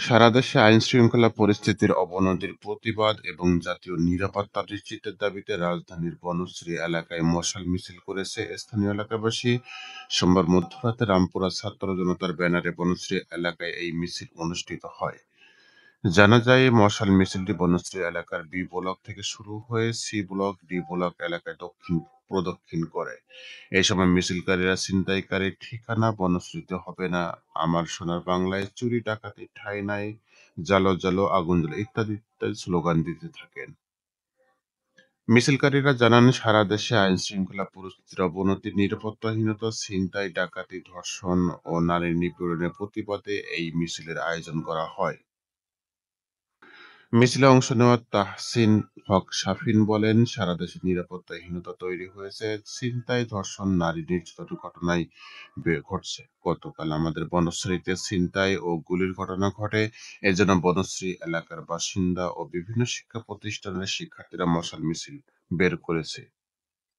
সারা দেশে আইনশৃঙ্খলা পরিস্থিতির অবনতির প্রতিবাদ এবং জাতীয় নিরাপত্তা নিশ্চিতের দাবিতে রাজধানীর বনশ্রী এলাকায় মশাল মিছিল করেছে স্থানীয় এলাকাবাসী। সোমবার মধ্যরাতে রামপুরা ছাত্র জনতার ব্যানারে বনশ্রী এলাকায় এই মিছিল অনুষ্ঠিত হয়। জানা যায় মশাল মিছিলটি বনশ্রী এলাকার বি ব্লক থেকে শুরু হয়ে সি ব্লক ডি ব্লক এলাকায় দক্ষিণ প্রদক্ষিণ করে। এই সময় মিছিলকারীরা ছিনতাইকারীর ঠিকানা বনশ্রীতে হবে না, আমার সোনার বাংলায়, চুরি ডাকাতি ঠাঁই নাই, জালো জালো আগুন জ্বলে ইত্যাদি ইত্যাদি স্লোগান দিতে থাকেন। মিছিলকারীরা জানান সারা দেশে আইন শৃঙ্খলা পরিস্থিতির অবনতি, নিরাপত্তাহীনতা, ছিনতাই ডাকাতি, ধর্ষণ ও নারী নিপীড়নের প্রতিবাদে এই মিছিলের আয়োজন করা হয়। মিছিলে অংশ নেওয়া তাহসিন হক শাফিন বলেন, সারা দেশে নিরাপত্তাহীনতা তৈরি হয়েছে, ছিনতাই, ধর্ষণ, নারী নির্যাতনের ঘটনায় ঘটছে। গতকাল আমাদের বনশ্রীতে ছিনতাই ও গুলির ঘটনা ঘটে। এজন্য বনশ্রী এলাকার বাসিন্দা ও বিভিন্ন শিক্ষা প্রতিষ্ঠানের শিক্ষার্থীরা মশাল মিছিল বের করেছে।